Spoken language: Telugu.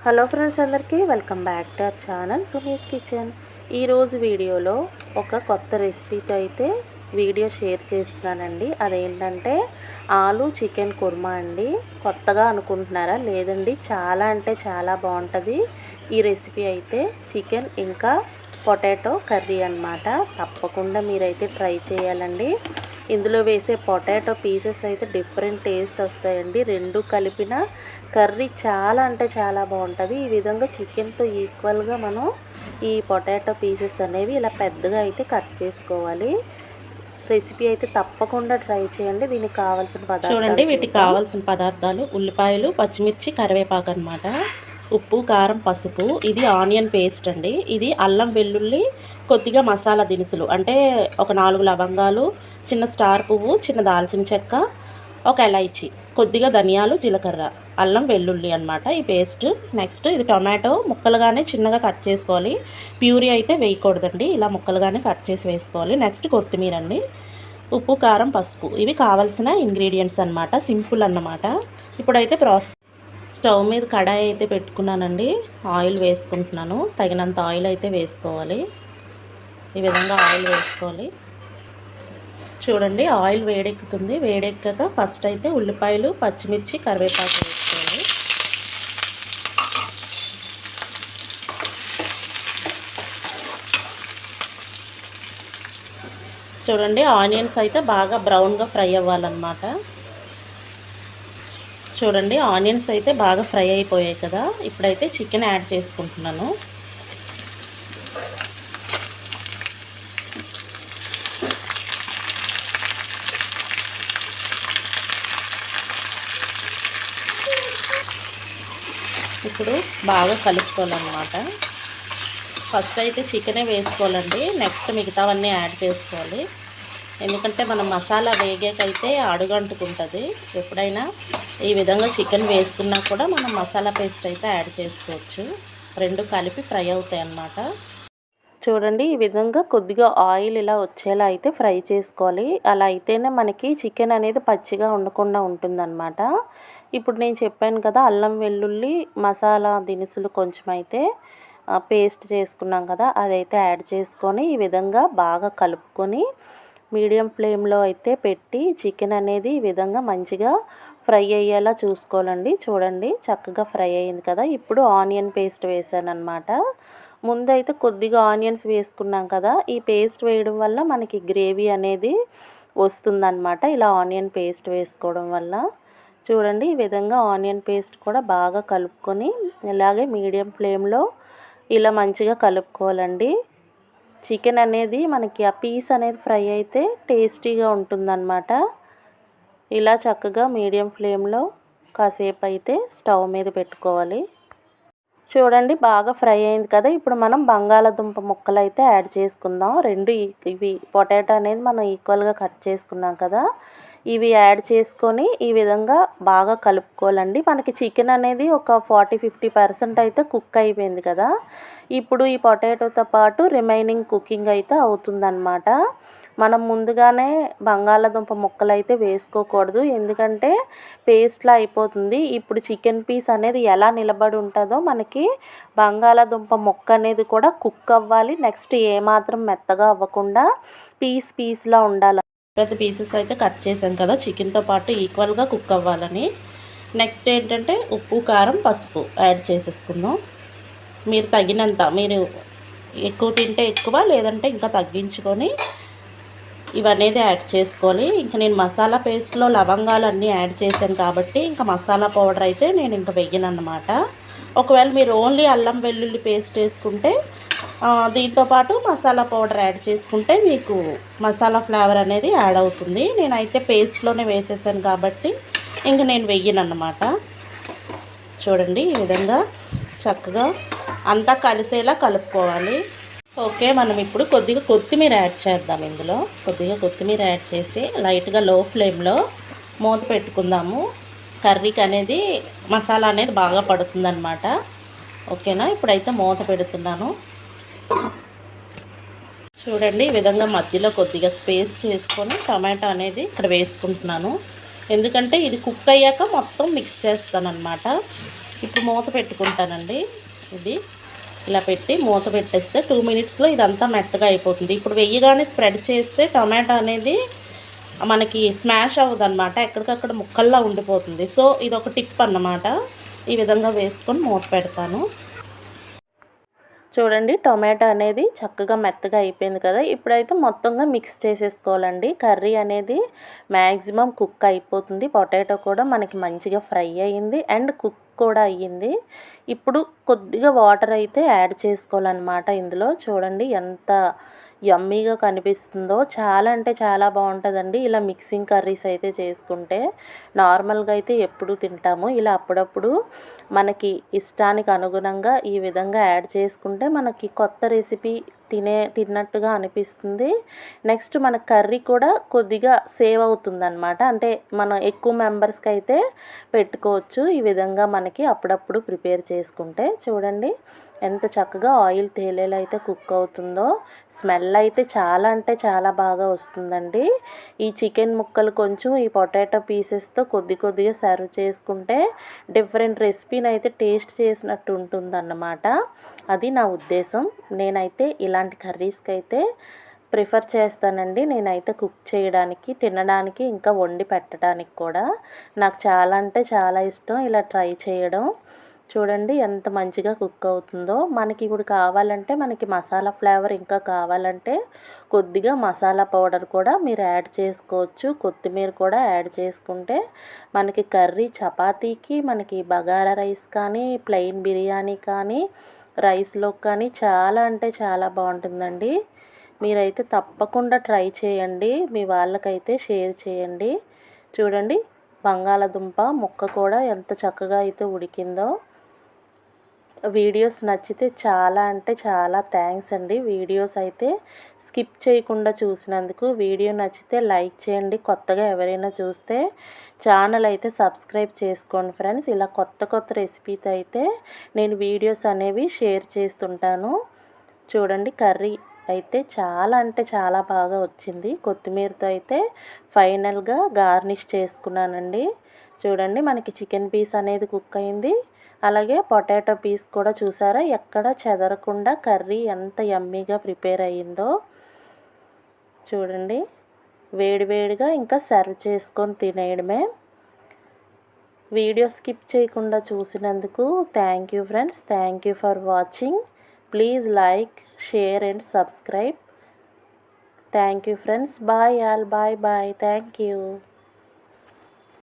హలో ఫ్రెండ్స్, అందరికీ welcome back to our channel Suni's kitchen. ఈరోజు వీడియోలో ఒక కొత్త రెసిపీతో అయితే వీడియో షేర్ చేస్తున్నానండి. అదేంటంటే ఆలు చికెన్ కుర్మా అండి. కొత్తగా అనుకుంటున్నారా? లేదండి, చాలా అంటే చాలా బాగుంటుంది ఈ రెసిపీ అయితే. చికెన్ ఇంకా పొటాటో కర్రీ అన్నమాట. తప్పకుండా మీరైతే ట్రై చేయాలండి. ఇందులో వేసే పొటాటో పీసెస్ అయితే డిఫరెంట్ టేస్ట్ వస్తాయండి. రెండు కలిపిన కర్రీ చాలా అంటే చాలా బాగుంటుంది. ఈ విధంగా చికెన్తో ఈక్వల్గా మనం ఈ పొటాటో పీసెస్ అనేవి ఇలా పెద్దగా అయితే కట్ చేసుకోవాలి. రెసిపీ అయితే తప్పకుండా ట్రై చేయండి. దీనికి కావాల్సిన పదార్థాలు చూడండి. వీటికి కావాల్సిన పదార్థాలు ఉల్లిపాయలు, పచ్చిమిర్చి, కరివేపాకు అన్నమాట. ఉప్పు, కారం, పసుపు. ఇది ఆనియన్ పేస్ట్ అండి. ఇది అల్లం వెల్లుల్లి, కొద్దిగా మసాలా దినుసులు అంటే ఒక 4 లవంగాలు, చిన్న స్టార్ పువ్వు, చిన్న దాల్చిన చెక్క, ఒక ఎలైచి, కొద్దిగా ధనియాలు, జీలకర్ర, అల్లం వెల్లుల్లి అన్నమాట ఈ పేస్ట్. నెక్స్ట్ ఇది టొమాటో ముక్కలుగానే చిన్నగా కట్ చేసుకోవాలి. ప్యూరీ అయితే వేయకూడదండి, ఇలా ముక్కలుగానే కట్ చేసి వేసుకోవాలి. నెక్స్ట్ కొత్తిమీర అండి. ఉప్పు, కారం, పసుపు ఇవి కావాల్సిన ఇంగ్రీడియంట్స్ అన్నమాట. సింపుల్ అన్నమాట. ఇప్పుడైతే ప్రాసెస్. స్టవ్ మీద కడాయి అయితే పెట్టుకున్నానండి. ఆయిల్ వేసుకుంటున్నాను. తగినంత ఆయిల్ అయితే వేసుకోవాలి. ఈ విధంగా ఆయిల్ వేసుకోవాలి. చూడండి, ఆయిల్ వేడెక్కుతుంది. వేడెక్కాక ఫస్ట్ అయితే ఉల్లిపాయలు, పచ్చిమిర్చి, కరివేపాకు వేసుకోవాలి. చూడండి, ఆనియన్స్ అయితే బాగా బ్రౌన్గా ఫ్రై అవ్వాలన్నమాట. చూడండి, ఆనియన్స్ అయితే బాగా ఫ్రై అయిపోయాయి కదా. ఇప్పుడైతే చికెన్ యాడ్ చేసుకుంటున్నాను. ఇప్పుడు బాగా కలుపుకోవాలన్నమాట. ఫస్ట్ అయితే చికెనే వేసుకోవాలండి. నెక్స్ట్ మిగతావన్నీ యాడ్ చేసుకోవాలి. ఎందుకంటే మనం మసాలా వేగాకైతే అడుగంటుకుంటుంది. ఎప్పుడైనా ఈ విధంగా చికెన్ వేసుకున్నా కూడా మనం మసాలా పేస్ట్ అయితే యాడ్ చేసుకోవచ్చు. రెండు కలిపి ఫ్రై అవుతాయి అన్నమాట. చూడండి, ఈ విధంగా కొద్దిగా ఆయిల్ ఇలా వచ్చేలా అయితే ఫ్రై చేసుకోవాలి. అలా అయితేనే మనకి చికెన్ అనేది పచ్చిగా ఉండకుండా ఉంటుందన్నమాట. ఇప్పుడు నేను చెప్పాను కదా, అల్లం వెల్లుల్లి మసాలా దినుసులు కొంచెం అయితే పేస్ట్ చేసుకున్నాం కదా, అదైతే యాడ్ చేసుకొని ఈ విధంగా బాగా కలుపుకొని మీడియం ఫ్లేమ్లో అయితే పెట్టి చికెన్ అనేది ఈ విధంగా మంచిగా ఫ్రై అయ్యేలా చూసుకోవాలండి. చూడండి, చక్కగా ఫ్రై అయ్యింది కదా. ఇప్పుడు ఆనియన్ పేస్ట్ వేసాను అనమాట. ముందైతే కొద్దిగా ఆనియన్స్ వేసుకున్నాం కదా, ఈ పేస్ట్ వేయడం వల్ల మనకి గ్రేవీ అనేది వస్తుందన్నమాట. ఇలా ఆనియన్ పేస్ట్ వేసుకోవడం వల్ల. చూడండి, ఈ విధంగా ఆనియన్ పేస్ట్ కూడా బాగా కలుపుకొని ఇలాగే మీడియం ఫ్లేమ్లో ఇలా మంచిగా కలుపుకోవాలండి. చికెన్ అనేది మనకి ఆ పీస్ అనేది ఫ్రై అయితే టేస్టీగా ఉంటుందన్నమాట. ఇలా చక్కగా మీడియం ఫ్లేమ్లో కాసేపు అయితే స్టవ్ మీద పెట్టుకోవాలి. చూడండి, బాగా ఫ్రై అయింది కదా. ఇప్పుడు మనం బంగాళాదుంప ముక్కలు అయితే యాడ్ చేసుకుందాం. ఇవి పొటాటో అనేది మనం ఈక్వల్గా కట్ చేసుకున్నాం కదా, ఇవి యాడ్ చేసుకొని ఈ విధంగా బాగా కలుపుకోవాలండి. మనకి చికెన్ అనేది ఒక 40-50% అయితే కుక్ అయిపోయింది కదా. ఇప్పుడు ఈ పొటాటోతో పాటు రిమైనింగ్ కుకింగ్ అయితే అవుతుందన్నమాట. మనం ముందుగానే బంగాళాదుంప ముక్కలు అయితే వేసుకోకూడదు, ఎందుకంటే పేస్ట్లా అయిపోతుంది. ఇప్పుడు చికెన్ పీస్ అనేది ఎలా నిలబడి ఉంటుందో మనకి బంగాళాదుంప ముక్క అనేది కూడా కుక్ అవ్వాలి. నెక్స్ట్ ఏమాత్రం మెత్తగా అవ్వకుండా పీస్లా ఉండాలి. పెద్ద పీసెస్ అయితే కట్ చేసాం కదా, చికెన్తో పాటు ఈక్వల్గా కుక్ అవ్వాలని. నెక్స్ట్ ఏంటంటే ఉప్పు, కారం, పసుపు యాడ్ చేసేసుకుందాం. మీరు తగినంత, మీరు ఎక్కువ తింటే ఎక్కువ, లేదంటే ఇంకా తగ్గించుకొని ఇవనేది యాడ్ చేసుకోవాలి. ఇంకా నేను మసాలా పేస్ట్లో లవంగాలు అన్నీ యాడ్ చేశాను కాబట్టి ఇంకా మసాలా పౌడర్ అయితే నేను ఇంకా వెయ్యను అన్నమాట. ఒకవేళ మీరు ఓన్లీ అల్లం వెల్లుల్లి పేస్ట్ వేసుకుంటే దీంతోపాటు మసాలా పౌడర్ యాడ్ చేసుకుంటే మీకు మసాలా ఫ్లేవర్ అనేది యాడ్ అవుతుంది. నేనైతే పేస్ట్లోనే వేసేసాను కాబట్టి ఇంక నేను వెయ్యను అన్నమాట. చూడండి, ఈ విధంగా చక్కగా అంతా కలిసేలా కలుపుకోవాలి. ఓకే, మనం ఇప్పుడు కొద్దిగా కొత్తిమీర యాడ్ చేద్దాం. ఇందులో కొద్దిగా కొత్తిమీర యాడ్ చేసి లైట్గా లో ఫ్లేమ్లో మూత పెట్టుకుందాము. కర్రీకి అనేది మసాలా అనేది బాగా పడుతుందన్నమాట. ఓకేనా, ఇప్పుడైతే మూత పెడుతున్నాను. చూడండి, ఈ విధంగా మధ్యలో కొద్దిగా స్పేస్ చేసుకొని టమాటో అనేది ఇక్కడ వేసుకుంటున్నాను. ఎందుకంటే ఇది కుక్ అయ్యాక మొత్తం మిక్స్ చేస్తాను అన్నమాట. ఇప్పుడు మూత పెట్టుకుంటానండి. ఇది ఇలా పెట్టి మూత పెట్టేస్తే 2 మినిట్స్లో ఇదంతా మెత్తగా అయిపోతుంది. ఇప్పుడు వెయ్యగానే స్ప్రెడ్ చేస్తే టమాటా అనేది మనకి స్మాష్ అవ్వదన్నమాట, ఎక్కడికక్కడ ముక్కల్లా ఉండిపోతుంది. సో ఇది ఒక టిప్ అన్నమాట. ఈ విధంగా వేసుకొని మూత పెడతాను. చూడండి టొమాటో అనేది చక్కగా మెత్తగా అయిపోయింది కదా. ఇప్పుడైతే మొత్తంగా మిక్స్ చేసేసుకోవాలండి. కర్రీ అనేది మ్యాక్సిమం కుక్ అయిపోతుంది. పొటాటో కూడా మనకి మంచిగా ఫ్రై అయ్యింది అండ్ కుక్ కూడా అయ్యింది. ఇప్పుడు కొద్దిగా వాటర్ అయితే యాడ్ చేసుకోవాలన్నమాట ఇందులో. చూడండి ఎంత యమ్మీగా కనిపిస్తుందో. చాలా అంటే చాలా బాగుంటుందండి ఇలా మిక్సింగ్ కర్రీస్ అయితే చేసుకుంటే. నార్మల్గా అయితే ఎప్పుడు తింటాము, ఇలా అప్పుడప్పుడు మనకి ఇష్టానికి అనుగుణంగా ఈ విధంగా యాడ్ చేసుకుంటే మనకి కొత్త రెసిపీ తిన్నట్టుగా అనిపిస్తుంది. నెక్స్ట్ మన కర్రీ కూడా కొద్దిగా సేవ్ అవుతుందన్నమాట. అంటే మనం ఎక్కువ మెంబర్స్కి అయితే పెట్టుకోవచ్చు ఈ విధంగా మనకి అప్పుడప్పుడు ప్రిపేర్ చేసుకుంటే. చూడండి ఎంత చక్కగా ఆయిల్ తేలేలా అయితే కుక్ అవుతుందో. స్మెల్ అయితే చాలా అంటే చాలా బాగా వస్తుందండి. ఈ చికెన్ ముక్కలు కొంచెం ఈ పొటాటో పీసెస్తో కొద్దిగా సర్వ్ చేసుకుంటే డిఫరెంట్ రెసిపీని అయితే టేస్ట్ చేసినట్టు ఉంటుందన్నమాట. అది నా ఉద్దేశం. నేనైతే ఇలాంటి కర్రీస్కి అయితే ప్రిఫర్ చేస్తానండి. నేనైతే కుక్ చేయడానికి, తినడానికి, ఇంకా వండి పెట్టడానికి కూడా నాకు చాలా అంటే చాలా ఇష్టం ఇలా ట్రై చేయడం. చూడండి ఎంత మంచిగా కుక్ అవుతుందో. మనకి ఇప్పుడు కావాలంటే మనకి మసాలా ఫ్లేవర్ ఇంకా కావాలంటే కొద్దిగా మసాలా పౌడర్ కూడా మీరు యాడ్ చేసుకోవచ్చు. కొత్తిమీర కూడా యాడ్ చేసుకుంటే మనకి కర్రీ చపాతీకి, మనకి బగారా రైస్ కానీ, ప్లెయిన్ బిర్యానీ కానీ, రైస్లో కానీ చాలా అంటే చాలా బాగుంటుందండి. మీరైతే తప్పకుండా ట్రై చేయండి. మీ వాళ్ళకైతే షేర్ చేయండి. చూడండి బంగాళదుంప ముక్క కూడా ఎంత చక్కగా అయితే ఉడికిందో. వీడియోస్ నచ్చితే చాలా అంటే చాలా థ్యాంక్స్ అండి. వీడియోస్ అయితే స్కిప్ చేయకుండా చూసినందుకు. వీడియో నచ్చితే లైక్ చేయండి. కొత్తగా ఎవరైనా చూస్తే ఛానల్ అయితే సబ్స్క్రైబ్ చేసుకోండి ఫ్రెండ్స్. ఇలా కొత్త రెసిపీతో అయితే నేను వీడియోస్ అనేవి షేర్ చేస్తుంటాను. చూడండి కర్రీ అయితే చాలా అంటే చాలా బాగా వచ్చింది. కొత్తిమీరతో అయితే ఫైనల్గా గార్నిష్ చేసుకున్నానండి. చూడండి మనకి చికెన్ పీస్ అనేది కుక్ అయింది. అలాగే పొటాటో పీస్ కూడా చూసారా ఎక్కడ చెదరకుండా కర్రీ ఎంత యమ్మీగా ప్రిపేర్ అయ్యిందో. చూడండి వేడివేడిగా ఇంకా సర్వ్ చేసుకొని తినేయడమే. వీడియో స్కిప్ చేయకుండా చూసినందుకు thank you friends. Thank you for watching. Please like, share and subscribe. Thank you friends. Bye all. Bye bye. Thank you.